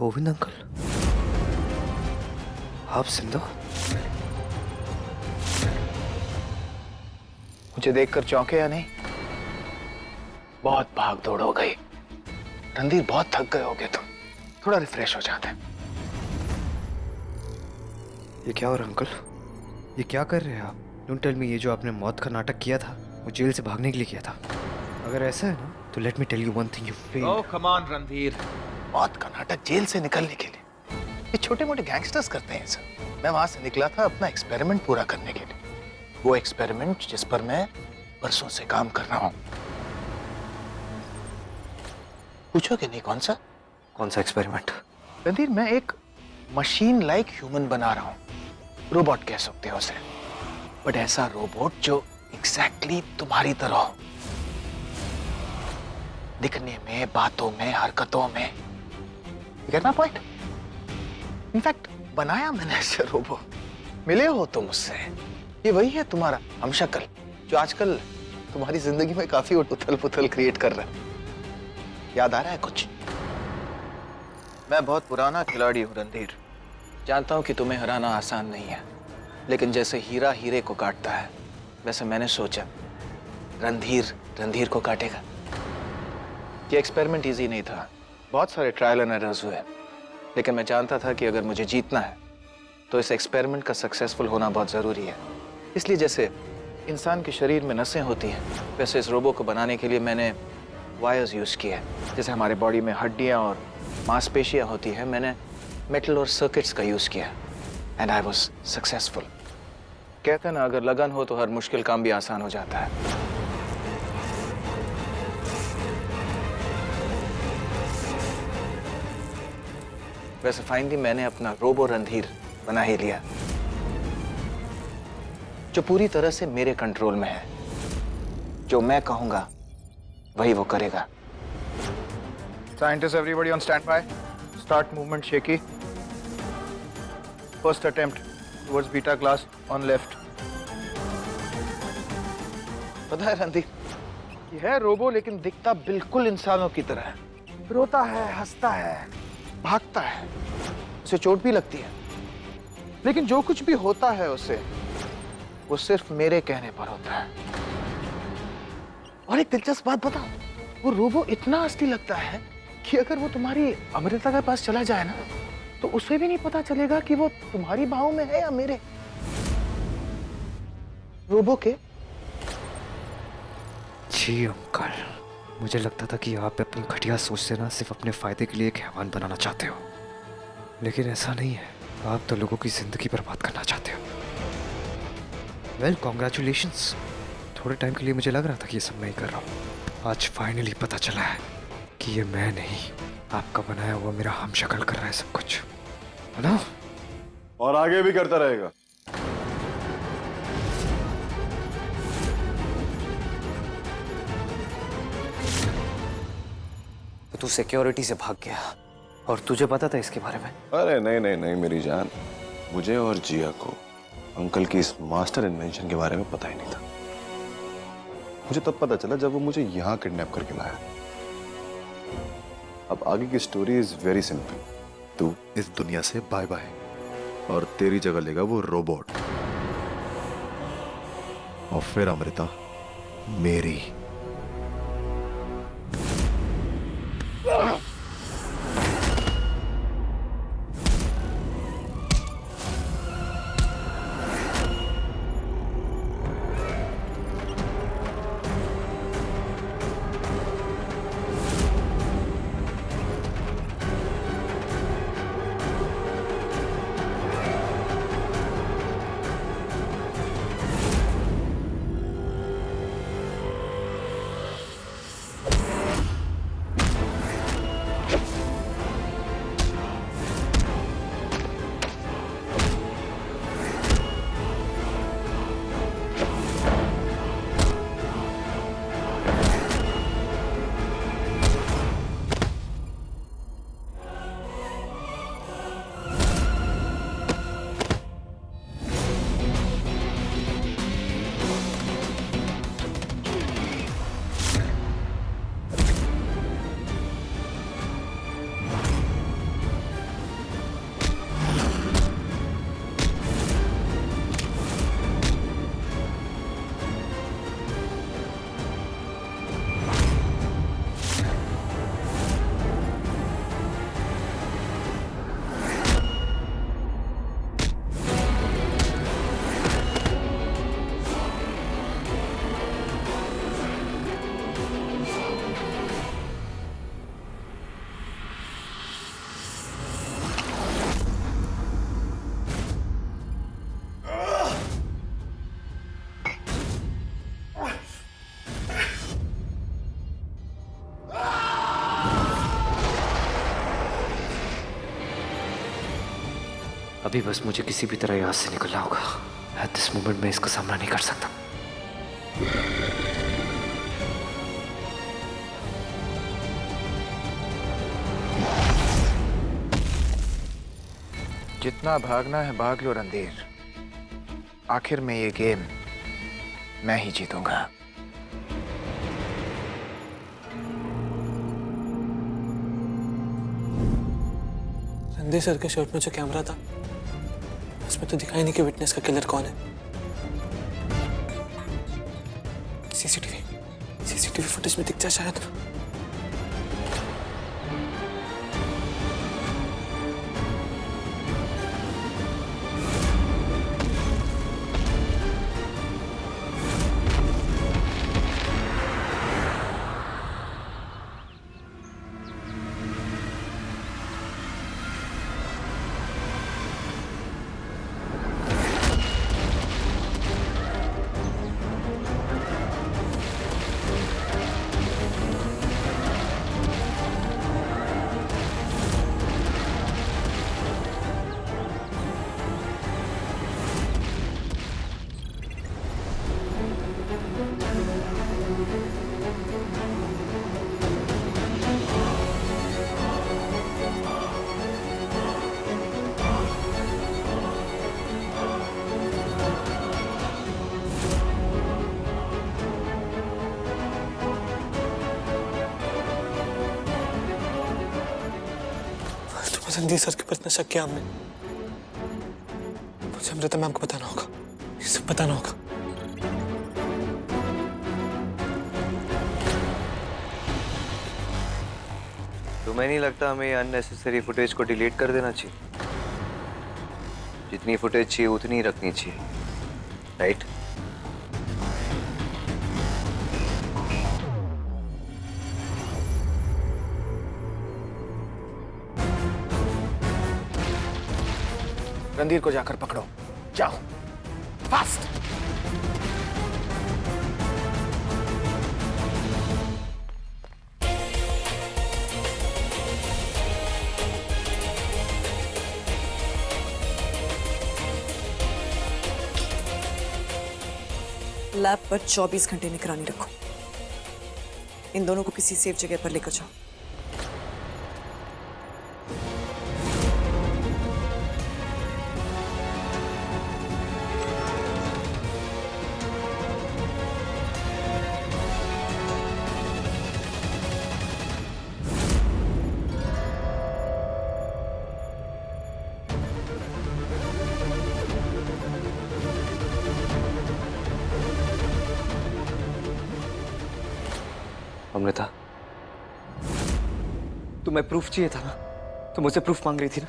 Govind uncle, आप जिंदा? मुझे देखकर चौंके या नहीं? बहुत भाग दौड़ हो गई। रणधीर, बहुत थक गए होगे तुम, थोड़ा रिफ्रेश हो जाते हैं। ये क्या हो रहा है अंकल? ये क्या कर रहे हैं आप? डोंट टेल मी ये जो आपने मौत का नाटक किया था वो जेल से भागने के लिए किया था। अगर ऐसा है ना तो let me tell you one thing, you failed. Oh come on Randhir. मौत का नाटक जेल से निकलने के लिए? ये छोटे मोटे गैंगस्टर्स करते हैं सर। मैं वहां से निकला था अपना एक्सपेरिमेंट पूरा करने के लिए। वो एक्सपेरिमेंट जिस पर मैं बरसों से काम कर रहा हूं। पूछोगे नहीं कौन सा? कौन सा एक्सपेरिमेंट? रणधीर, मैं एक मशीन लाइक ह्यूमन बना रहा हूं। रोबोट कह सकते हो उसे, बट ऐसा रोबोट जो एग्जैक्टली तुम्हारी तरह हो, दिखने में, बातों में, हरकतों में। Gate my point? इनफैक्ट बनाया मैंने ऐसे रोबोट। मिले हो तुम उससे, ये वही है तुम्हारा हमशक्ल जो आजकल तुम्हारी जिंदगी में काफी उथल पुथल क्रिएट कर रहा है। याद आ रहा है कुछ? मैं बहुत पुराना खिलाड़ी हूं रणधीर। जानता हूं कि तुम्हें हराना आसान नहीं है, लेकिन जैसे हीरा हीरे को काटता है, वैसे मैंने सोचा रणधीर को काटेगा। ये एक्सपेरिमेंट इजी नहीं था, बहुत सारे ट्रायल एंड एरर्स हुए, लेकिन मैं जानता था कि अगर मुझे जीतना है तो इस एक्सपेरिमेंट का सक्सेसफुल होना बहुत जरूरी है। इसलिए जैसे इंसान के शरीर में नसें होती हैं, वैसे इस रोबो को बनाने के लिए मैंने वायर्स यूज किए। जैसे हमारे बॉडी में हड्डियां और मांसपेशियां होती हैं, मैंने मेटल और सर्किट्स का यूज किया एंड आई वाज सक्सेसफुल। कहते हैं ना, अगर लगन हो तो हर मुश्किल काम भी आसान हो जाता है। वैसे फाइनली मैंने अपना रोबो रणधीर बना ही लिया, जो पूरी तरह से मेरे कंट्रोल में है। जो मैं कहूंगा वही वो करेगा। Scientists, everybody on standby. Start movement shaky. First attempt towards beta class on left. पता है रणदीप, ये है रोबो लेकिन दिखता बिल्कुल इंसानों की तरह है। रोता है, हंसता है, भागता है, उसे चोट भी लगती है, लेकिन जो कुछ भी होता है उसे, वो सिर्फ मेरे कहने पर होता है। और एक दिलचस्प बात बताऊं, वो रोबो इतना असली लगता है कि अगर वो तुम्हारी अमृता के पास चला जाए ना, तो उसे भी नहीं पता चलेगा कि वो तुम्हारी बाहों में है या मेरे। रोबो के। जी अंकल, मुझे लगता था कि आप अपनी घटिया सोच से ना सिर्फ अपने फायदे के लिए एक हैवान बनाना चाहते हो, लेकिन ऐसा नहीं है। आप तो लोगों की जिंदगी बर्बाद करना चाहते हो। Well, congratulations. थोड़े टाइम के लिए मुझे लग रहा था कि ये सब मैं ही कर रहा हूँ। आज फाइनली पता चला है कि ये मैं नहीं, आपका बनाया हुआ मेरा हमशक्ल कर रहा है सब कुछ, है ना? और आगे भी करता रहेगा। तो तू सिक्योरिटी से भाग गया और तुझे पता था इसके बारे में? अरे नहीं नहीं नहीं मेरी जान, मुझे और जिया को अंकल की इस मास्टर इन्वेंशन के बारे में पता ही नहीं था। मुझे तब पता चला जब वो मुझे यहाँ किडनैप करके लाया। अब आगे की स्टोरी इज वेरी सिंपल। तू इस दुनिया से बाय बाय, और तेरी जगह लेगा वो रोबोट, और फिर अमृता मेरी। अभी बस मुझे किसी भी तरह यहाँ से निकलना होगा। एट दिस मोमेंट मैं इसका सामना नहीं कर सकता। जितना भागना है भाग लो रणधीर। आखिर में ये गेम मैं ही जीतूंगा। रणधीर सर के शर्ट में जो कैमरा था उसमें तो दिखाई नहीं कि विटनेस का किलर कौन है। सीसीटीवी फुटेज में दिख जाए शायद। रणधीर सर के ऊपर इतना शक किया हमने। मुझे अमृता मैम को बताना होगा, ये सब बताना होगा। तुम्हें नहीं लगता हमें ये अननेसेसरी फुटेज को डिलीट कर देना चाहिए? जितनी फुटेज चाहिए उतनी ही रखनी चाहिए, राइट? रणधीर को जाकर पकड़ो, जाओ फास्ट। लैब पर 24 घंटे निगरानी रखो। इन दोनों को किसी सेफ जगह पर लेकर जाओ। अमृता, तुम्हें प्रूफ चाहिए था ना? तुम मुझसे प्रूफ मांग रही थी ना?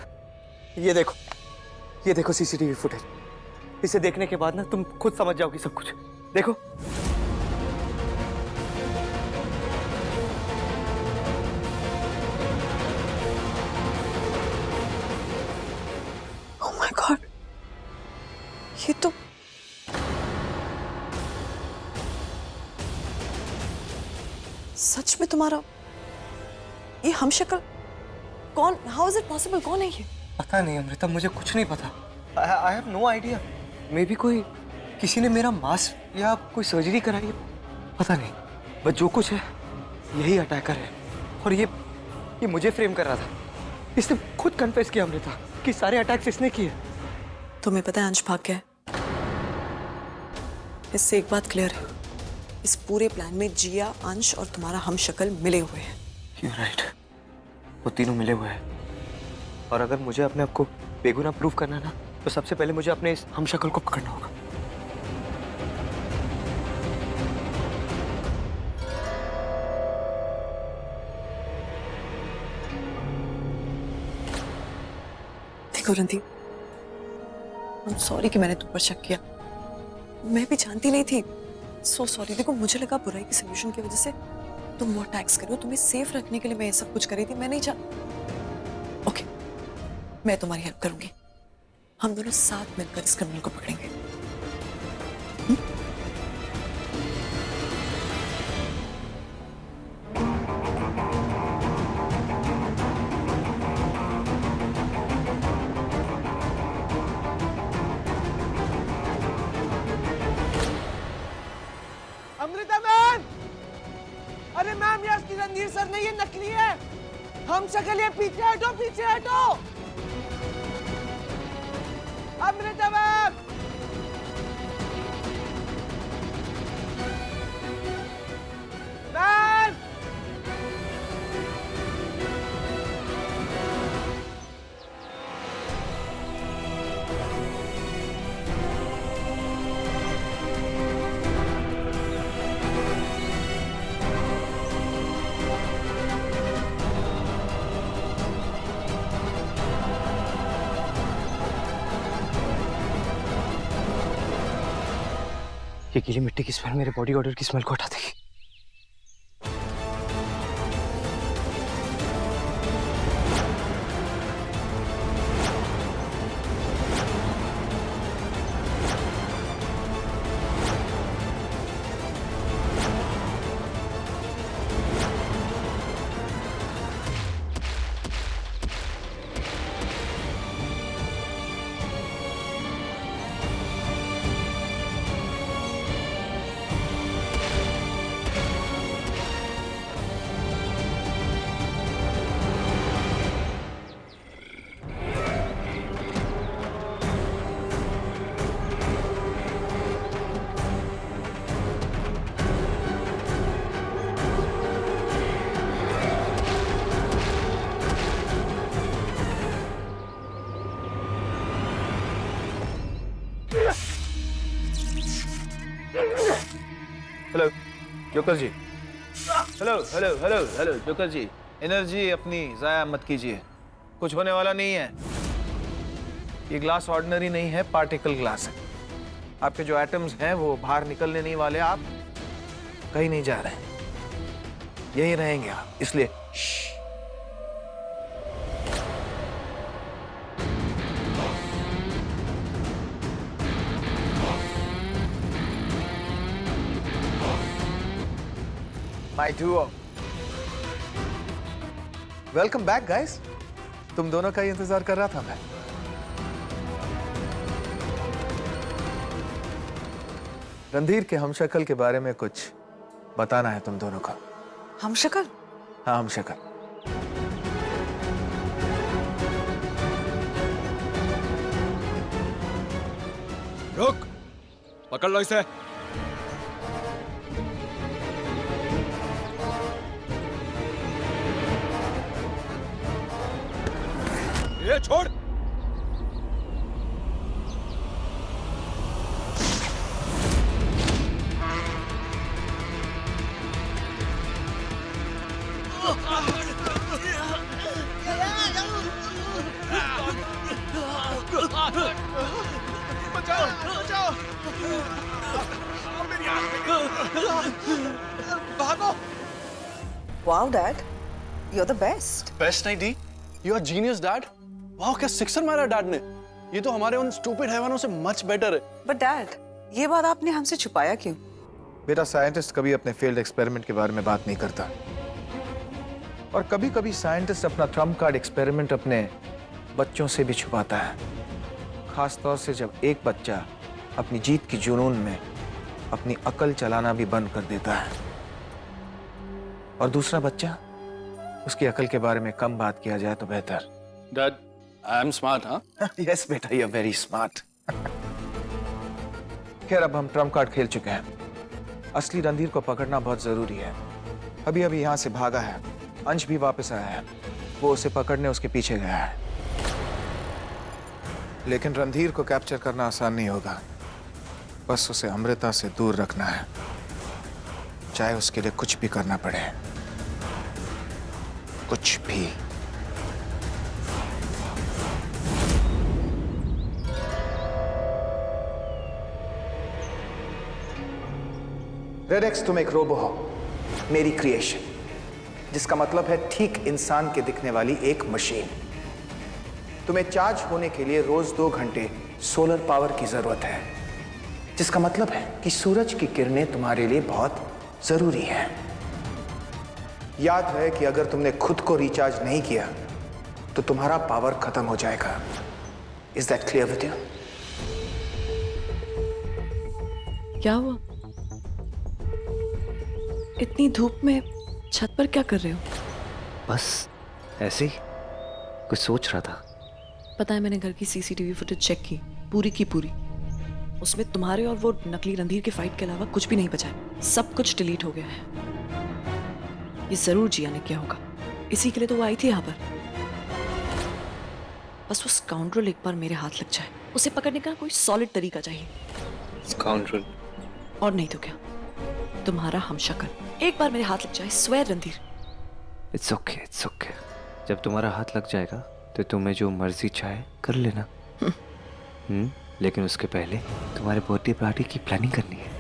ये देखो सीसीटीवी फुटेज। इसे देखने के बाद ना तुम खुद समझ जाओगी सब कुछ। देखो। ओह माय गॉड, ये तो सच में तुम्हारा ये हमशक्ल कौन? How is it possible? कौन है ये? पता नहीं अमृता, मुझे कुछ नहीं पता। I have no idea. Maybe किसी ने मेरा मांस या कोई सर्जरी कराई है, पता नहीं। बस जो कुछ है यही अटैकर है, और ये मुझे फ्रेम कर रहा था। इसने खुद कन्फेस किया अमृता कि सारे अटैक्स इसने किए। तुम्हें पता है अंश भाग गया है? इससे एक बात क्लियर है, इस पूरे प्लान में जिया, अंश और तुम्हारा हमशक्ल मिले हुए हैं। You're right. वो तीनों मिले हुए हैं, और अगर मुझे अपने आप को बेगुनाह प्रूफ करना है ना, तो सबसे पहले मुझे अपने इस हमशक्ल को पकड़ना होगा। देखो रणदीप, I'm सॉरी कि मैंने तुम पर शक किया। मैं भी जानती नहीं थी। So sorry. देखो, मुझे लगा बुराई की सोल्यूशन की वजह से तुम वो अटैक्स करो। तुम्हें सेफ रखने के लिए मैं ये सब कुछ करी थी। मैं नहीं ओके, मैं तुम्हारी हेल्प करूंगी। हम दोनों साथ मिलकर इस क्रिमिनल को पकड़ेंगे। सर नहीं, ये नकली है। हम शक्ल, ये पीछे हटो, पीछे हटो। अमृतवर्क मैन, ये गीली मिट्टी की स्मेल मेरे बॉडी ऑर्डर की स्मेल को हटा देगी। Hello joker ji, hello hello hello hello joker ji, energy अपनी जाया मत कीजिए, कुछ होने वाला नहीं है। ये ग्लास ऑर्डिनरी नहीं है, पार्टिकल ग्लास है। आपके जो एटम्स हैं वो बाहर निकलने नहीं वाले, आप कहीं नहीं जा रहे हैं, यहीं रहेंगे आप, इसलिए My duo. Welcome back, guys. तुम दोनों का ही इंतजार कर रहा था मैं। रणधीर के हमशक्ल के बारे में कुछ बताना है तुम दोनों को। हमशक्ल? हाँ, हमशक्ल। रुक, पकड़ लो इसे। ये छोड़। बचाओ, बचाओ। भागो। Wow, Dad, you're the best. Best नहीं दी, यू आर जीनियस डैड। वाह, क्या सिक्सर मारा डैड ने। ये तो हमारे उन स्टूपिड हैवानों से मच बेटर है। But Dad, ये बात आपने हमसे छुपाया क्यों? बेटा, साइंटिस्ट कभी अपने फेल्ड एक्सपेरिमेंट के बारे में बात नहीं करता, और कभी कभी साइंटिस्ट अपना ट्रम्प कार्ड एक्सपेरिमेंट अपने बच्चों से भी छुपाता है, खास तौर से जब एक बच्चा अपनी जीत की जुनून में अपनी अकल चलाना भी बंद कर देता है और दूसरा बच्चा, उसकी अकल के बारे में कम बात किया जाए तो बेहतर। डैड, आई एम स्मार्ट, हाँ? यस बेटा, यू आर वेरी स्मार्ट। खैर, अब हम ट्रम्प कार्ड खेल चुके हैं, असली रणधीर को पकड़ना बहुत जरूरी है। अभी अभी यहाँ से भागा है, अंश भी वापस आया है, वो उसे पकड़ने उसके पीछे गया है। लेकिन रणधीर को कैप्चर करना आसान नहीं होगा, बस उसे अमृता से दूर रखना है, चाहे उसके लिए कुछ भी करना पड़े, कुछ भी। रेडेक्स, तुम एक रोबो हो, मेरी क्रिएशन, जिसका मतलब है ठीक इंसान के दिखने वाली एक मशीन। तुम्हें चार्ज होने के लिए रोज 2 घंटे सोलर पावर की जरूरत है, जिसका मतलब है कि सूरज की किरणें तुम्हारे लिए बहुत जरूरी हैं। याद रहे कि अगर तुमने खुद को रिचार्ज नहीं किया तो तुम्हारा पावर खत्म हो जाएगा। Is that clear with you? क्या हुआ? इतनी धूप में छत पर क्या कर रहे हो? बस ऐसे ही कुछ सोच रहा था। पता है, मैंने घर की सीसीटीवी फुटेज चेक की, पूरी की पूरी। उसमें तुम्हारे और वो नकली रणधीर के फाइट के अलावा कुछ भी नहीं बचा है। सब कुछ डिलीट हो गया है। ये जरूर जिया ने किया होगा, इसी के लिए तो वो आई थी यहाँ पर। बस वो स्काउंड्रल एक बार मेरे हाथ लग जाए, उसे पकड़ने का कोई सॉलिड तरीका चाहिए। स्काउंड्रल? और नहीं तो क्या, तुम्हारा हमशक्ल एक बार मेरे हाथ लग जाए, swear Randhir. It's okay, it's okay. जब तुम्हारा हाथ लग जाएगा तो तुम्हें जो मर्जी चाहे कर लेना। लेकिन उसके पहले तुम्हारे बर्थडे पार्टी की प्लानिंग करनी है।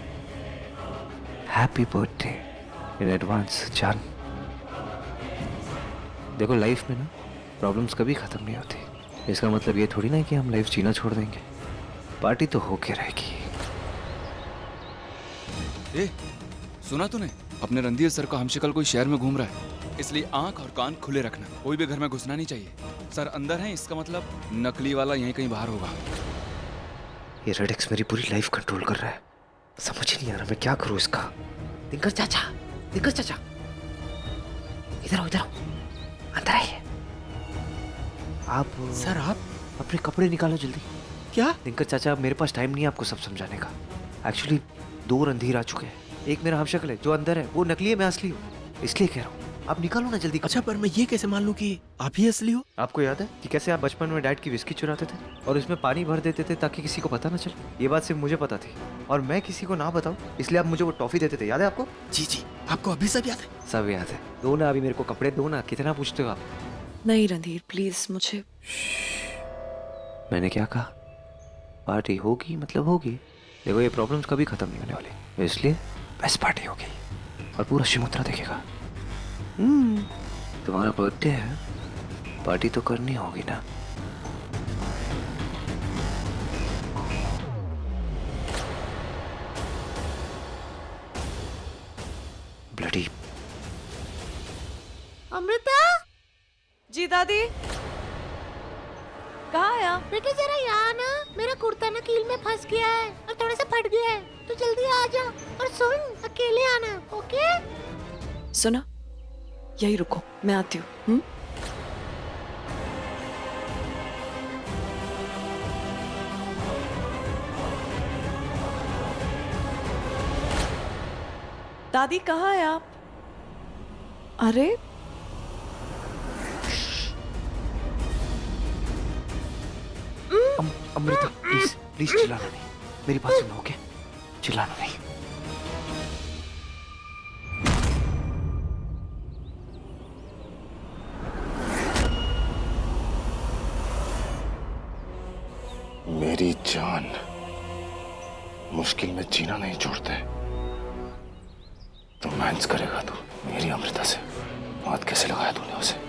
हैप्पी बर्थडे इन एडवांस जान। देखो, लाइफ में ना प्रॉब्लम्स कभी खत्म नहीं होती। इसका मतलब ये थोड़ी ना कि हम लाइफ जीना छोड़ देंगे। पार्टी तो होके रहेगी। ए, सुना तूने? अपने रणधीर सर का हमशक्ल कोई शहर में घूम रहा है, इसलिए आंख और कान खुले रखना। कोई भी घर में घुसना नहीं चाहिए। सर अंदर है, इसका मतलब नकली वाला यहीं कहीं बाहर होगा। ये रेडिक्स मेरी पूरी लाइफ कंट्रोल कर रहा है। समझ ही नहीं आ रहा मैं क्या करूं इसका। दिनकर चाचा, दिनकर चाचा, इधर आओ, इधर आओ, अंदर आइए। आप सर, आप अपने कपड़े निकालो जल्दी। क्या? दिनकर चाचा, मेरे पास टाइम नहीं है आपको सब समझाने का। एक्चुअली 2 रणधीर आ चुके हैं। एक मेरा हमशक्ल है, जो अंदर है वो नकली है, मैं असली हूँ। इसलिए कह रहा हूँ, आप निकालो ना जल्दी। अच्छा, पर मैं ये कैसे मान लूं कि आप ही असली हो? आपको याद है कि कैसे आप बचपन में डैड की विस्की चुराते थे और उसमें पानी भर देते थे ताकि किसी को पता ना चले? ये बात सिर्फ मुझे पता थी और मैं किसी को ना बताऊं, इसलिए आप मुझे वो टॉफी देते थे। याद है आपको? जी जी, आपको अभी सब याद है? सब याद है। दो ना अभी मेरे को कपड़े, दो ना। कितना पूछते हो आप? नहीं रणधीर, प्लीज मुझे। मैंने क्या कहा? पार्टी होगी मतलब होगी। देखो, ये प्रॉब्लम्स कभी खत्म नहीं होने वाली, इसलिए बेस्ट पार्टी होगी और पूरा शिमुद्रा देखेगा। तुम्हारा बर्थडे है, पार्टी तो करनी होगी ना। ब्लडी अमृता। जी दादी। कहाँ है आप? बेटा जरा यहाँ ना, मेरा कुर्ता ना कील में फंस गया है और थोड़ा सा फट गया है, तो जल्दी आ जा। और सुन, अकेले आना, ओके? सुना, यही रुको, मैं आती हूँ। दादी कहाँ है आप? अरे अमृता, प्लीज प्लीज चिल्लाना नहीं। मेरी बात सुनो, ओके? चिल्लाना नहीं। मेरी जान, मुश्किल में जीना नहीं छोड़ते। रोमांस करेगा तू मेरी अमृता से? हाथ कैसे लगाया तूने उसे?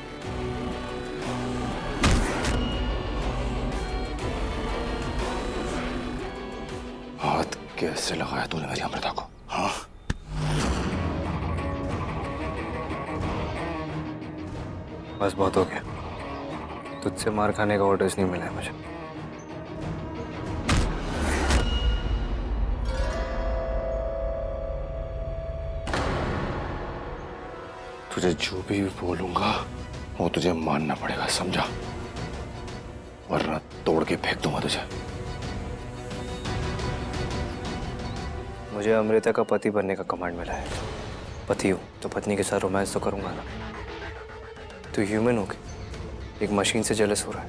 हाथ कैसे लगाया तूने मेरी अमृता को? हाँ, बस बहुत हो गया। तुझसे मार खाने का ऑर्डर्स नहीं मिला है मुझे। तुझे जो भी बोलूंगा वो तुझे मानना पड़ेगा, समझा? वरना तोड़ के फेंक दूंगा तुझे। मुझे अमृता का पति बनने का कमांड मिला है। पति हूँ तो पत्नी के साथ रोमांस तो करूंगा ना। तू ह्यूमन हो के एक मशीन से जेलस हो रहा है।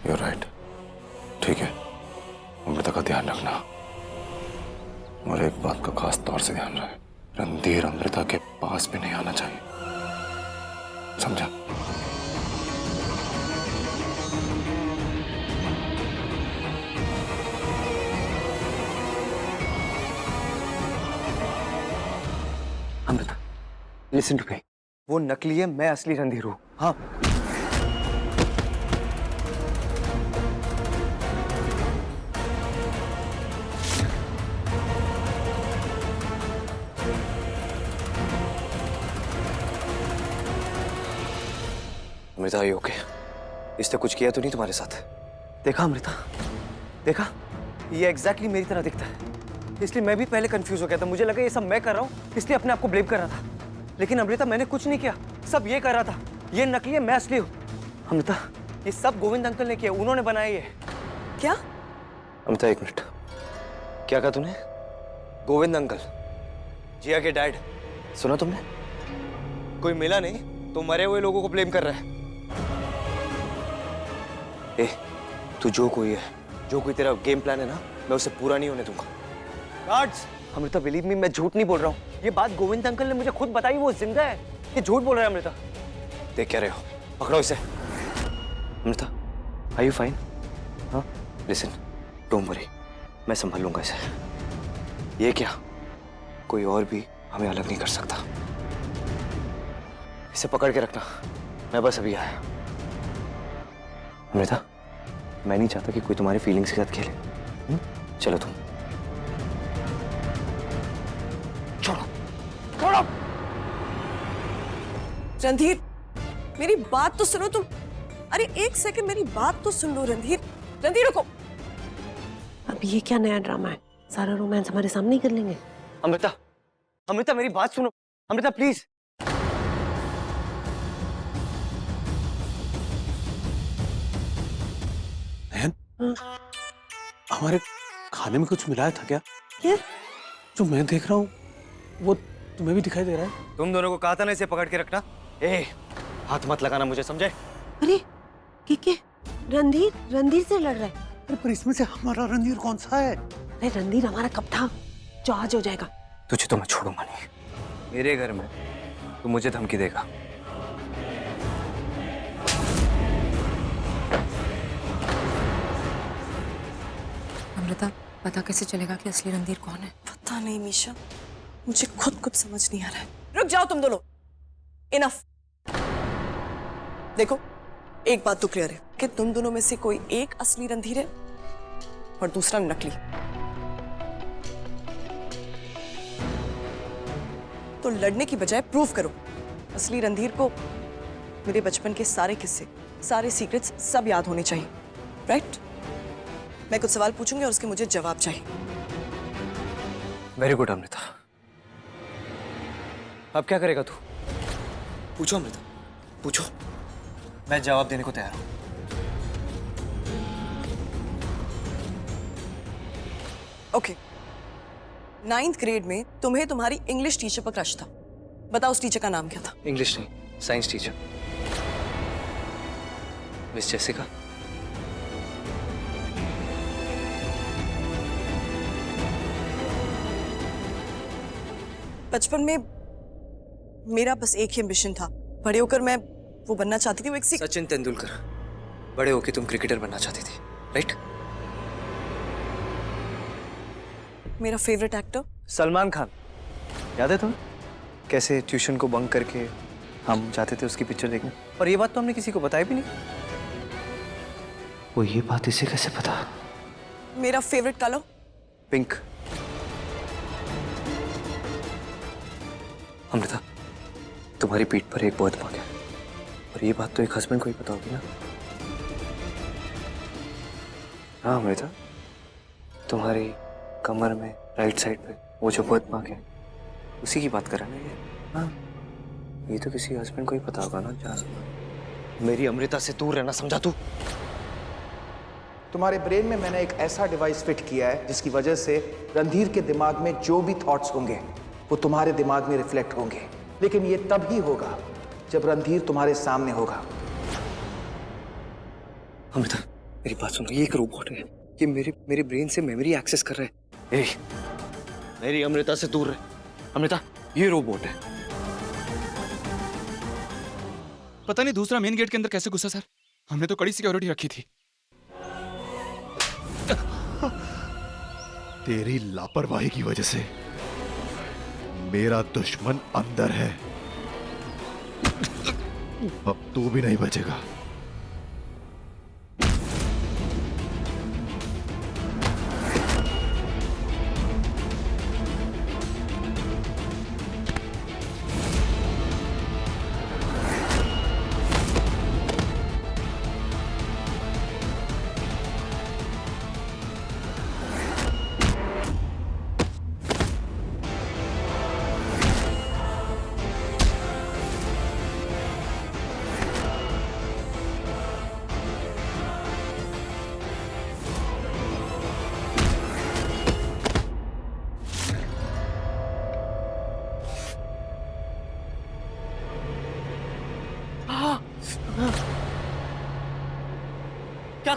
You're right. ठीक है, अमृता का ध्यान रखना। और एक बात का खास तौर से ध्यान रहे, रणधीर अमृता के पास भी नहीं आना चाहिए, समझा? Amrita, listen to me. वो नकली है, मैं असली रणधीर हूँ। हाँ, अमृता ये ओके? इसने कुछ किया तो नहीं तुम्हारे साथ? देखा अमृता, देखा? ये एग्जैक्टली मेरी तरह दिखता है। इसलिए मैं भी पहले कंफ्यूज हो गया था। मुझे लगा ये सब मैं कर रहा हूँ, इसलिए अपने आप को ब्लेम कर रहा था। लेकिन अमृता, मैंने कुछ नहीं किया, सब ये कर रहा था। ये नकली है, मैं असली हूँ। अमृता, ये सब गोविंद अंकल ने किया, उन्होंने बनाया ये। क्या? अमृता, एक मिनट। क्या कहा तूने? गोविंद अंकल, जिया के डैड। सुना तुमने? कोई मिला नहीं तो मरे हुए लोगों को ब्लेम कर रहा है। ए, तू जो कोई है, जो कोई तेरा गेम प्लान है ना, मैं उसे पूरा नहीं होने दूंगा। गार्ड्स! अमृता, बिलीव मी, मैं झूठ नहीं बोल रहा हूँ। ये बात गोविंद अंकल ने मुझे खुद बताई, वो जिंदा है। ये झूठ बोल रहा है अमृता। देख क्या रहे हो, पकड़ो इसे। Amrita, are you fine? हाँ, लिसन, डोंट वरी, मैं संभाल लूंगा इसे। ये क्या, कोई और भी हमें अलग नहीं कर सकता। इसे पकड़ के रखना, मैं बस अभी आया। अमृता, मैं नहीं चाहता कि कोई तुम्हारी फीलिंग्स के साथ खेले। चलो तुम छोड़ो, छोड़ो। रणधीर, मेरी बात तो सुनो तुम। अरे एक सेकंड, मेरी बात तो सुन लो रणधीर। रणधीर रुको। अब ये क्या नया ड्रामा है? सारा रोमांस हमारे सामने ही कर लेंगे। अमृता, अमृता, मेरी बात सुनो। अमृता, प्लीज। हमारे खाने में कुछ मिलाया था क्या? क्या? जो मैं देख रहा हूँ वो तुम्हें भी दिखाई दे रहा है? तुम दोनों को कहा था ना इसे पकड़ के रखना। ए, हाथ मत लगाना मुझे, समझे? अरे के रणधीर से लड़ रहा है। अरे पर इसमें से हमारा रणधीर कौन सा है? अरे रणधीर हमारा कब था, जो आज हो जाएगा। तुझे तो मैं छोड़ूंगा नहीं। मेरे घर में तू मुझे धमकी देगा। अमृता, पता कैसे चलेगा कि असली रणधीर कौन है? पता नहीं मीशा, मुझे खुद कुछ समझ नहीं आ रहा है। रुक जाओ तुम दोनों, इनफ। देखो, एक बात तो क्लियर है कि तुम दोनों में से कोई एक असली रणधीर है और दूसरा नकली। तो लड़ने की बजाय प्रूव करो। असली रणधीर को मेरे बचपन के सारे किस्से, सारे सीक्रेट्स सब याद होने चाहिए, राइट? मैं कुछ सवाल पूछूंगी और उसके मुझे जवाब चाहिए। Very good Amrita. अब क्या करेगा तू? पूछो अमृता, पूछो, मैं जवाब देने को तैयार हूं। ओके, 9th ग्रेड में तुम्हें तुम्हारी इंग्लिश टीचर पर क्रश था। बताओ उस टीचर का नाम क्या था? इंग्लिश नहीं, साइंस टीचर, मिस जेसिका। बचपन में मेरा बस एक ही एम्बिशन था, बड़े होकर मैं वो बनना चाहती थी, वो एक सचिन तेंदुलकर। बड़े होके तुम क्रिकेटर बनना चाहती थी, राइट? मेरा फेवरेट एक्टर सलमान खान। याद है तुम्हें कैसे ट्यूशन को बंक करके हम जाते थे उसकी पिक्चर देखने? और ये बात तो हमने किसी को बताई भी नहीं। वो ये बात इसे कैसे पता? मेरा फेवरेट कलर पिंक। अमृता, तुम्हारी पीठ पर एक बहुत मांग है और ये बात तो एक हस्बैंड को ही पता होगी ना? हाँ अमृता, तुम्हारी कमर में राइट साइड पे वो जो बहुत मांग है, उसी की बात कर रहा है ना ये? हाँ, ये तो किसी हस्बैंड को ही पता होगा ना। जा, मेरी अमृता से दूर रहना, समझा तू? तुम्हारे ब्रेन में मैंने एक ऐसा डिवाइस फिट किया है जिसकी वजह से रणधीर के दिमाग में जो भी थॉट्स होंगे वो तुम्हारे दिमाग में रिफ्लेक्ट होंगे। लेकिन ये तब ही होगा जब रणधीर तुम्हारे सामने होगा। अमृता, मेरी बात सुनो, ये एक रोबोट है, ये मेरे ब्रेन से मेमोरी एक्सेस कर रहा है। ए, मेरी अमृता से दूर रहे। अमृता, ये रोबोट है। पता नहीं दूसरा मेन गेट के अंदर कैसे घुसा सर। हमने तो कड़ी सिक्योरिटी रखी थी। तेरी लापरवाही की वजह से मेरा दुश्मन अंदर है। अब तू भी नहीं बचेगा।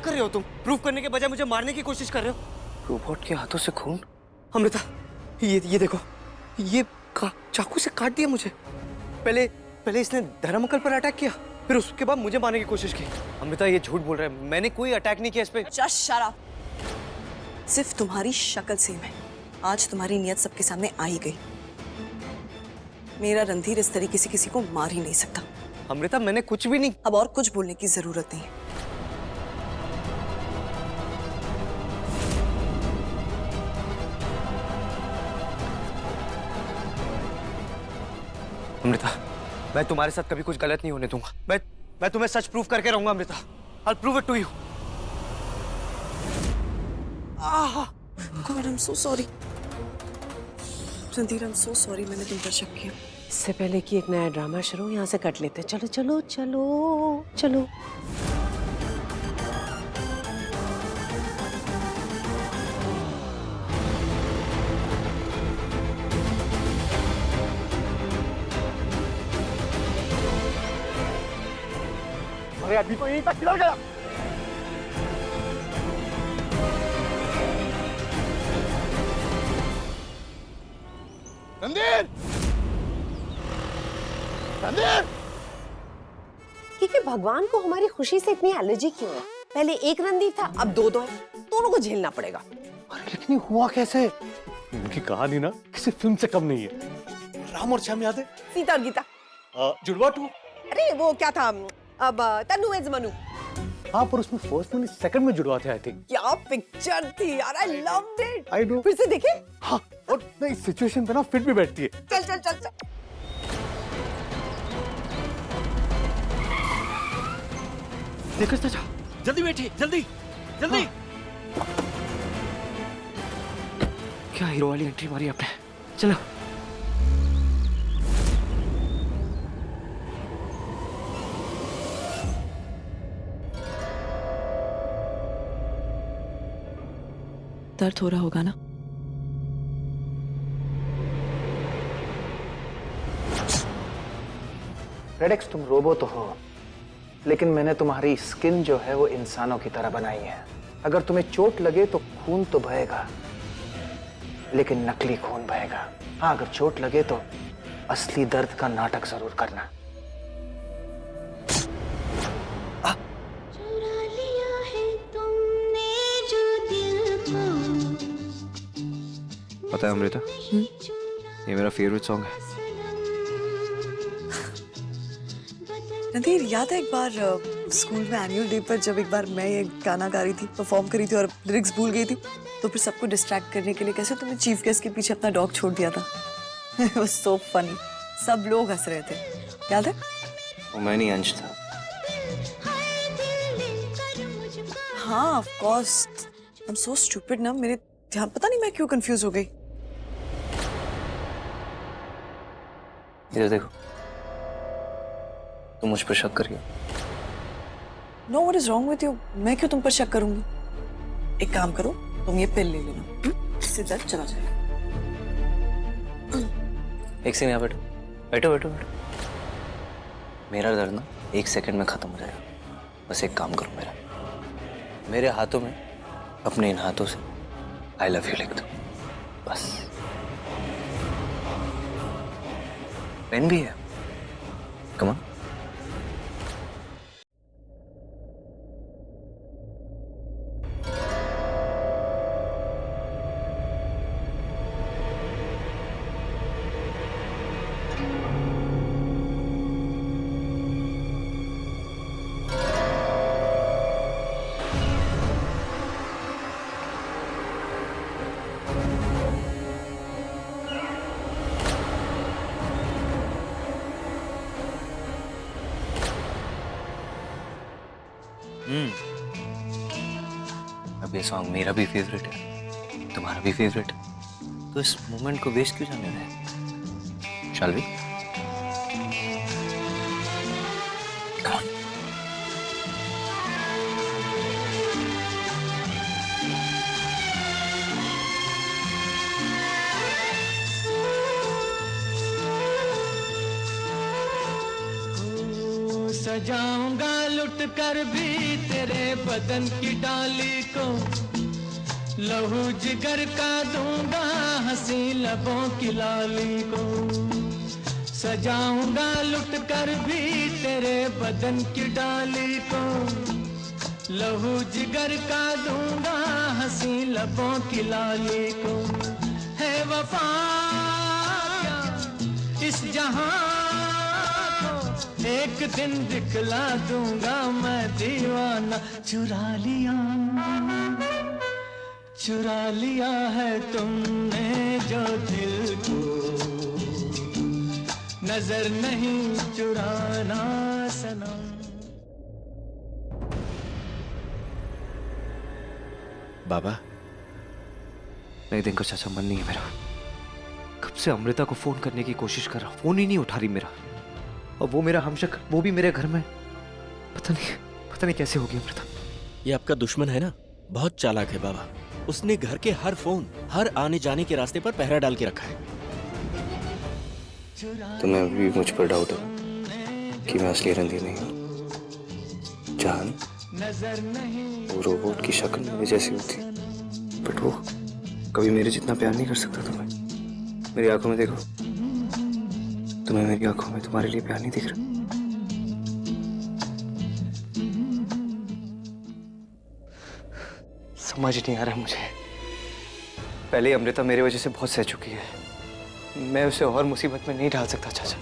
कर रहे हो तुम? प्रूफ करने के बजाय मुझे मारने की कोशिश कर रहे हो। रोबोट के हाथों से खून? अमृता, ये देखो, ये चाकू से काट दिया मुझे। पहले इसने धर्म अंकल पर अटैक किया, फिर उसके बाद मुझे मारने की कोशिश की। अमृता ये झूठ बोल रहा है, मैंने कोई अटैक नहीं किया इस पे। Just shut up. सिर्फ तुम्हारी शक्ल सेम है, आज तुम्हारी नियत सबके सामने आ ही गई। मेरा रणधीर इस तरीके से किसी को मार ही नहीं सकता। अमृता मैंने कुछ भी नहीं। अब और कुछ बोलने की जरूरत नहीं है। अमृता, मैं तुम्हारे साथ कभी कुछ गलत नहीं होने दूंगा। मैं तुम्हें सच प्रूफ करके रहूंगा Amrita. I'll prove it to you. God, I'm so sorry. Randhir, I'm so sorry, मैंने तुम पर शक किया। इससे पहले कि एक नया ड्रामा शुरू यहाँ से कट लेते। चलो चलो चलो चलो। अरे अभी तो यहीं तक किधर गया? रणधीर! रणधीर! क्योंकि भगवान को हमारी खुशी से इतनी एलर्जी क्यों है? पहले एक रणधीर था, अब दो है। दोनों को झेलना पड़ेगा। अरे लेकिन ये हुआ कैसे? इनकी कहानी ना किसी फिल्म से कम नहीं है। राम और श्याम याद है? सीता और गीता। जुड़वा टू? अरे वो क्या था, अब तन्नू एज मनु। हाँ, पर उसमें फर्स्ट में सेकंड में जुड़वा थे आई थिंक। क्या पिक्चर थी यार, I loved it. I know. फिर से देखे? हाँ, और ना इस सिचुएशन पे ना फिट भी बैठती है। चल चल चल चल। देखो चाचा, जल्दी बैठिए, जल्दी जल्दी। क्या हीरो वाली एंट्री मारी आपने। चलो। दर्द हो रहा होगा ना? रेडेक्स, तुम रोबो तो हो, लेकिन मैंने तुम्हारी स्किन जो है वो इंसानों की तरह बनाई है। अगर तुम्हें चोट लगे तो खून तो बहेगा, लेकिन नकली खून बहेगा। हाँ, अगर चोट लगे तो असली दर्द का नाटक जरूर करना। चुरा लिया है तुमने जो दिल को। पता है अमृता, ये मेरा फेवरेट सॉन्ग है। रणधीर, याद है एक बार स्कूल में एनुअल डे पर जब एक बार मैं ये गाना गा रही थी, परफॉर्म करी थी और लिरिक्स भूल गई थी, तो फिर सबको डिस्ट्रैक्ट करने के लिए कैसे तुमने चीफ गेस्ट के पीछे अपना डॉग छोड़ दिया था। It was so funny. सब लोग हंस रहे थे, याद है? वो मैं नहीं, अंश था। हाँ, of course. I'm so stupid ना, मेरे ध्यान पता नहीं मैं क्यों कंफ्यूज हो गई। इधर देखो, तुम मुझ पर शक कर रही हो। No, what is wrong with you? मैं क्यों तुम पर शक करूंगी? एक काम करो, तुम ये पिल ले लेना, इससे दर्द चला जाएगा। एक सेकंड, यहाँ बैठो बैठो बैठो बैठो। मेरा दर्द ना 1 सेकंड में खत्म हो जाएगा। बस एक काम करो, मेरे हाथों में अपने इन हाथों से आई लव यू लिख दो, बस। पेन भी है, कम ऑन। अब ये सॉन्ग मेरा भी फेवरेट है, तुम्हारा भी फेवरेट है, तो इस मोमेंट को वेस्ट क्यों जाने दें? Shall we? Come on. सजाऊंगा लुट कर भी तेरे बदन की डाली को, लहू जिगर का दूंगा हंसी लबों की लाली को। सजाऊंगा लुट कर भी तेरे बदन की डाली को, लहू जिगर का दूंगा हंसी लबों की लाली को। है वफा क्या इस जहां को, एक दिन दिखला दूंगा मैं दीवाना। चुरा लिया है तुमने जो दिल को, नजर नहीं चुराना सनम। बाबा नहीं देंगे चाचा, मन नहीं है मेरा। कब से अमृता को फोन करने की कोशिश कर रहा हूं, फोन ही नहीं उठा रही मेरा। और वो मेरा हमशक्ल, वो भी मेरे घर में। पता नहीं कैसे होगी अमृता। ये आपका दुश्मन है ना, बहुत चालाक है बाबा। उसने घर के हर फोन, हर आने जाने के रास्ते पर पहरा डाल के रखा है। तुम्हें अभी भी मुझ पर डाउट है कि मैं असली रणधीर नहीं हूँ। जान, वो रोबोट की शक्ल मेरे जैसी होती, बट वो कभी मेरे जितना प्यार नहीं कर सकता तुम्हें। मेरी आंखों में देखो, तुम्हें मेरी आंखों में तुम्हारे लिए प्यार नहीं दिख रहा। समझ नहीं आ रहा मुझे। पहले अमृता मेरी वजह से बहुत सह चुकी है, मैं उसे और मुसीबत में नहीं डाल सकता चाचा।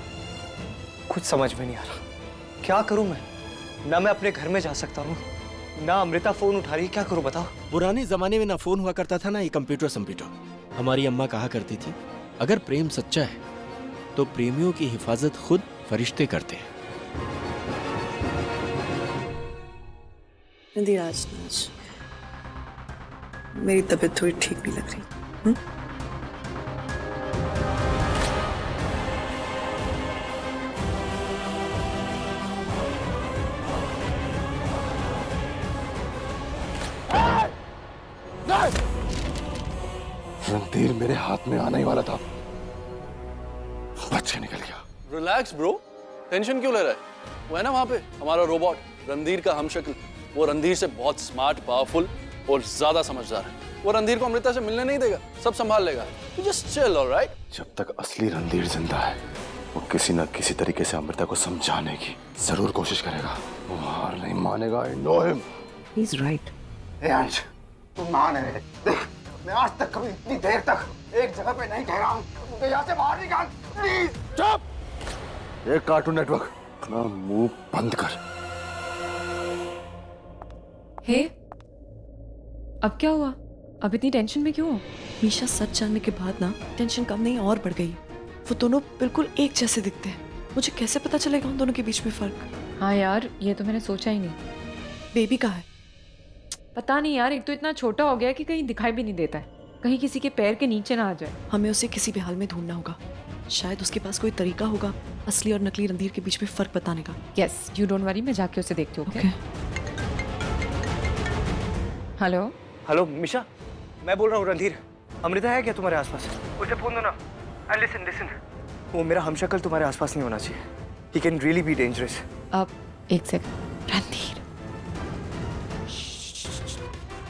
कुछ समझ में नहीं आ रहा, क्या करूं मैं? ना मैं अपने घर में जा सकता हूँ, ना अमृता फोन उठा रही, क्या करूं बताओ? पुराने जमाने में ना फोन हुआ करता था ना ये कंप्यूटर। हमारी अम्मा कहा करती थी, अगर प्रेम सच्चा है तो प्रेमियों की हिफाजत खुद फरिश्ते करते हैं। आज मेरी तबीयत थोड़ी ठीक नहीं लग रही। रणधीर मेरे हाथ में आने ही वाला था, बच्चे निकल गया। रिलैक्स ब्रो, टेंशन क्यों ले रहा है? वो है ना वहां पे हमारा रोबोट, रणधीर का हमशक्ल। वो रणधीर से बहुत स्मार्ट, पावरफुल और ज्यादा समझदार है। वो रणधीर को अमृता से मिलने नहीं देगा, सब संभाल लेगा। You just chill, all right? जब तक असली रणधीर जिंदा है, वो किसी न किसी तरीके से अमृता को समझाने की जरूर कोशिश करेगा। वो हार नहीं मानेगा। I know him. He's right. हे अंश, तुम मान है। देख, मैं आज तक कभी इतनी देर तक एक जगह पे नहीं ठहरा हूँ। मुझे यहाँ से बाहर निकाल, प्लीज। चुप! ये कार्टून नेटवर्क, अपना मुंह बंद कर। हे, अब क्या हुआ? अब इतनी टेंशन में क्यों हो? मीशा, सच जानने के बाद ना टेंशन कम नहीं और बढ़ गई। वो दोनों बिल्कुल एक जैसे दिखते हैं। मुझे कैसे पता चलेगा उन दोनों के बीच में फर्क? हाँ यार, ये तो मैंने सोचा ही नहीं। बेबी कहाँ है? पता नहीं यार, एक तो इतना छोटा हो गया कि कहीं दिखाई भी नहीं देता है, कहीं किसी के पैर के नीचे ना आ जाए। हमें उसे किसी भी हाल में ढूंढना होगा। शायद उसके पास कोई तरीका होगा असली और नकली रणधीर के बीच में फर्क बताने का। यस, यू डोंट वरी, मैं जाके उसे देखती हूँ। ओके। हेलो हेलो मिशा, मैं बोल रहा हूँ रणधीर। अमृता है क्या तुम्हारे आसपास? उसे फोन दो ना। लिसन, वो मेरा हमशक्ल तुम्हारे आसपास नहीं होना चाहिए। He can really be dangerous. अब एक सेकंड। रणधीर,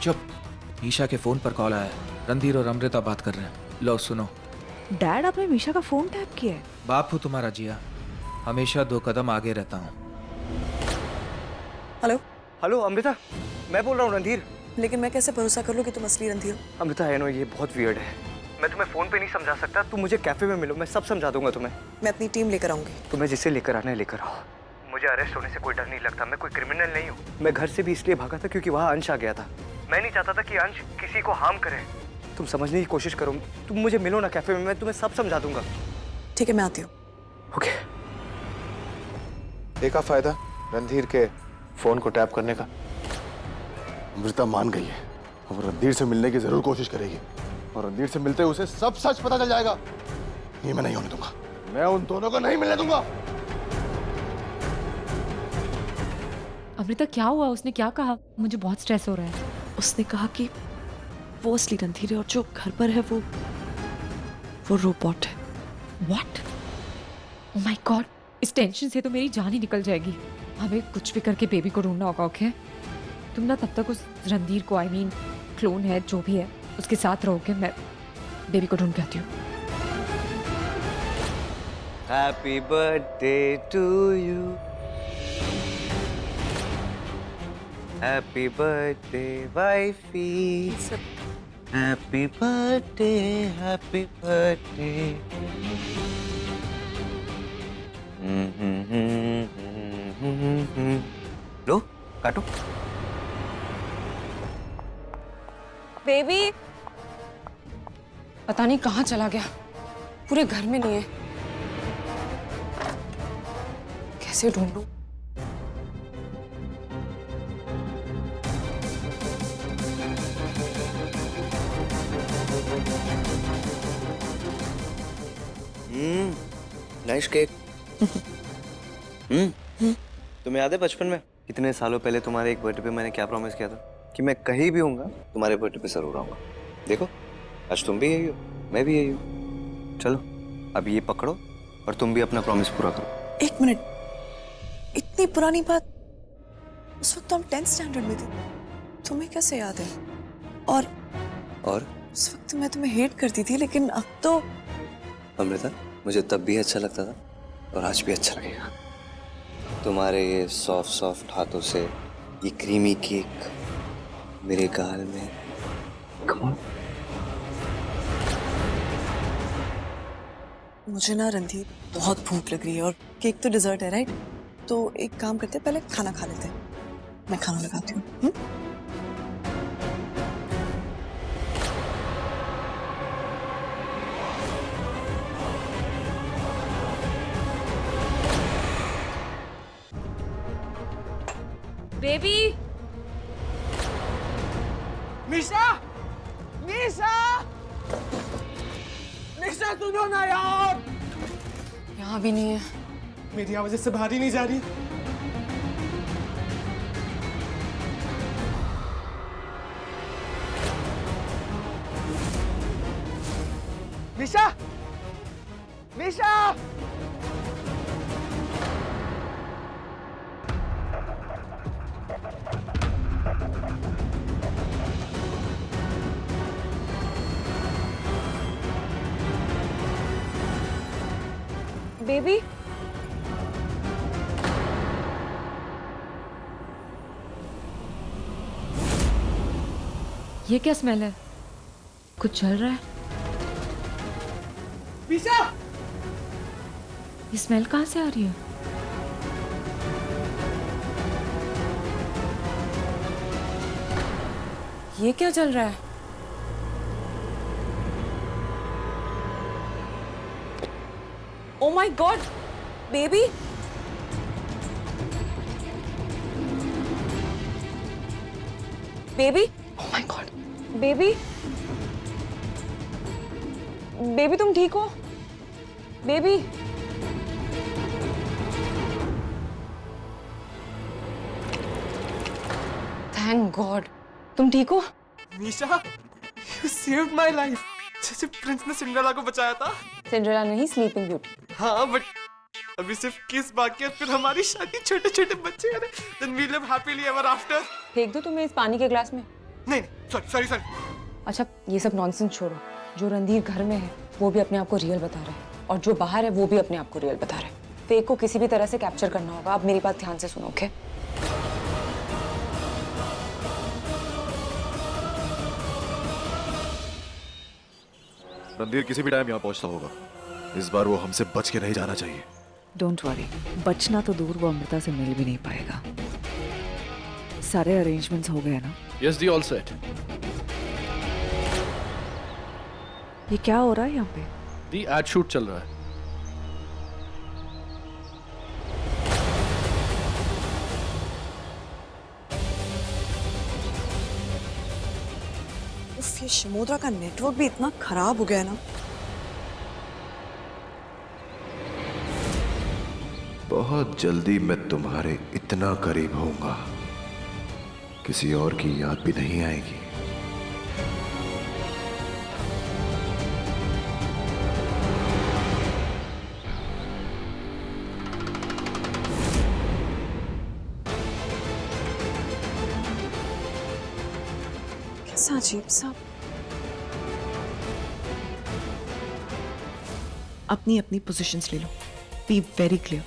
चुप। मीशा के फोन पर कॉल आया है, रणधीर और अमृता बात कर रहे हैं। लो सुनो। डैड, आपने मीशा का फोन टैप किया है? बाप हूँ तुम्हारा जिया, हमेशा 2 कदम आगे रहता हूँ। हेलो अमृता, मैं बोल रहा हूँ रणधीर। लेकिन मैं कैसे भरोसा कर लूं कि तुम असली रणधीर हो? अमृता, आई नो ये बहुत वियर्ड है, मैं तुम्हें फोन पे नहीं समझा सकता। तुम मुझे कैफे में मिलो, मैं सब समझा दूंगा तुम्हें। मैं अपनी टीम लेकर आऊंगी। तुम्हें जिसे लेकर आना है लेकर आओ। मुझे अरेस्ट होने से कोई डर नहीं लगता, मैं कोई क्रिमिनल नहीं हूँ। मैं घर से भी इसलिए भागा था क्योंकि वहाँ अंश आ गया था। मैं नहीं चाहता था कि अंश किसी को हार्म करे। तुम समझने की कोशिश करो, तुम मुझे मिलो ना कैफे में, मैं तुम्हें सब समझा दूंगा। ठीक है, मैं आती हूँ। ओके। देखा फायदा रणधीर के फोन को टैप करने का? अमृता मान गई है, वो रणधीर से मिलने की जरूर कोशिश करेगी, और रणधीर से मिलते उसे सब सच पता चल जाएगा। ये मैं नहीं होने दूंगा, मैं उन दोनों को नहीं मिलने दूंगा। अमृता, क्या हुआ? उसने क्या कहा? मुझे बहुत स्ट्रेस हो रहा है। उसने कहा कि वो असली रणधीर है और जो घर पर है वो रोबोट है। व्हाट? ओह माय गॉड, इस टेंशन से तो मेरी जान ही निकल जाएगी। हमें कुछ भी करके बेबी को ढूंढना होगा, ओके? तुम ना तब तक उस रणधीर को, आई मीन क्लोन है जो भी है, उसके साथ रहोगे। मैं बेबी को ढूंढ के आती हूँ। Happy birthday to you, happy birthday wifey, happy birthday, happy birthday. लो काटो। बेबी पता नहीं कहाँ चला गया, पूरे घर में नहीं है। कैसे ढूंढूं? Nice cake. तुम्हें याद है बचपन में कितने सालों पहले तुम्हारे एक बर्थडे पे मैंने क्या प्रॉमिस किया था कि मैं कहीं भी होऊंगा तुम्हारे बर्थडे पे जरूर आऊंगा। देखो आज तुम भी यही हो, मैं भी यही हूँ। चलो अब ये पकड़ो और तुम भी अपना प्रॉमिस पूरा करो। एक मिनट, इतनी पुरानी बात, उस वक्त तो हम 10th स्टैंडर्ड में थे, तुम्हें कैसे याद है? और उस वक्त मैं तुम्हें हेट करती थी, लेकिन अब तो। अमृता, मुझे तब भी अच्छा लगता था और आज भी अच्छा लगेगा। तुम्हारे ये सॉफ्ट सॉफ्ट हाथों से ये क्रीमी केक मेरे गाल में। Come on. मुझे ना रणधीर बहुत भूख लग रही है और केक तो डिजर्ट है, राइट? तो एक काम करते हैं, पहले खाना खा लेते हैं। मैं खाना लगाती हूँ। बेबी, निशा, निशा, निशा सुनो ना यार। यहाँ भी नहीं है। मेरी आवाज इससे बाहर ही नहीं जा रही। निशा, निशा, बेबी, ये क्या स्मेल है? कुछ चल रहा है। निशा, ये स्मेल कहाँ से आ रही है? ये क्या चल रहा है? Oh my God, baby! Baby! Oh my God, baby! Baby, तुम ठीक हो? Baby! Thank God, तुम ठीक हो? निशा, you saved my life. जैसे प्रिंस ने सिंड्रेला को बचाया था। सिंड्रेला नहीं, स्लीपिंग ब्यूटी। हाँ, बट अभी सिर्फ किस बाकी है, फिर हमारी शादी, छोटे छोटे बच्चे हैं। Then we live happily ever after. फेंक दो तुम्हें इस पानी के ग्लास में? नहीं, सॉरी। अच्छा, ये सब नॉनसेंस छोड़ो। जो रणधीर घर में है वो भी अपने आप को रियल बता रहा है, और जो बाहर है वो भी अपने आप को रियल बता रहा है। फेक को किसी भी तरह से कैप्चर करना होगा। आप मेरी बात ध्यान से सुनो, ओके? रणधीर किसी भी टाइम यहाँ पहुंचता होगा। इस बार वो हमसे बच के नहीं जाना चाहिए। डोंट वरी, बचना तो दूर, वो अमृता से मिल भी नहीं पाएगा। सारे अरेंजमेंट्स हो गए ना? यस दी, ऑल सेट। ये क्या हो रहा है यहाँ पे? दी एड शूट चल रहा है। उफ, ये शिमोद्रा का नेटवर्क भी इतना खराब हो गया है ना। बहुत जल्दी मैं तुम्हारे इतना करीब होऊंगा, किसी और की याद भी नहीं आएगी। कैसा अजीब सा। अपनी अपनी पोजीशंस ले लो। Be very clear.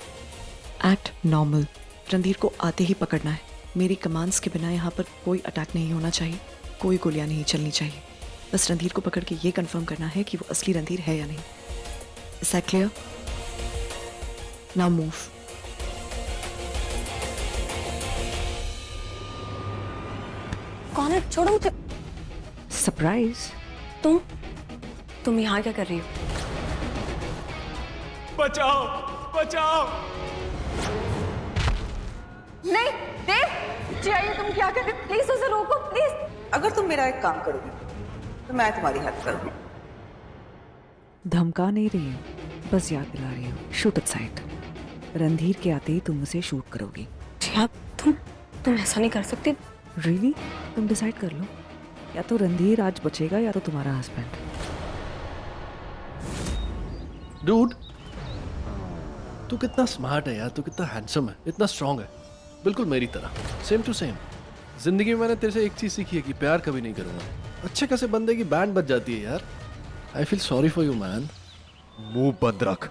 Act normal. Randhir को आते ही पकड़ना है। मेरी कमांड्स के बिना यहाँ पर कोई अटैक नहीं होना चाहिए, कोई गोलियां नहीं चलनी चाहिए। बस रणधीर को पकड़ के ये कंफर्म करना है कि वो असली रणधीर है या नहीं। Is that clear? Now move. कौन है? छोड़ो मुझे। सरप्राइज। तुम यहाँ क्या कर रही हो? बचाओ बचाओ। नहीं देव, चाहिए तुम क्या कर रहे हो? प्लीज उसे रोको प्लीज। अगर तुम मेरा एक काम करोगी तो मैं तुम्हारी हेल्प करूंगी। धमका नहीं रही हूँ, बस याद दिला रही हूँ। Shoot it side. रणधीर के आते ही तुम उसे शूट करोगी। तुम ऐसा नहीं कर सकती। रियली? तुम डिसाइड कर लो, या तो रणधीर आज बचेगा या तो तुम्हारा हस्बैंड। डूड, तू कितना स्मार्ट है यार, तू कितना हैंडसम है, इतना स्ट्रांग है, बिल्कुल मेरी तरह, सेम टू सेम। जिंदगी में मैंने तेरे से एक चीज सीखी है कि प्यार कभी नहीं करूंगा। अच्छे खासे बंदे की बैंड बज जाती है यार। I feel sorry for you man. मुंह बंद रख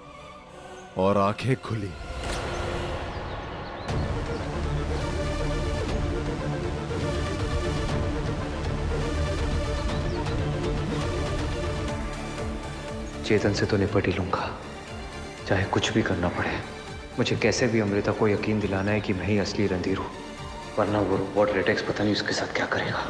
और आंखें खुली। चेतन से तो निपट ही लूंगा, चाहे कुछ भी करना पड़े। मुझे कैसे भी अमृता को यकीन दिलाना है कि मैं ही असली रणधीर हूँ, वरना वो रोबोट रेटेक्स पता नहीं उसके साथ क्या करेगा।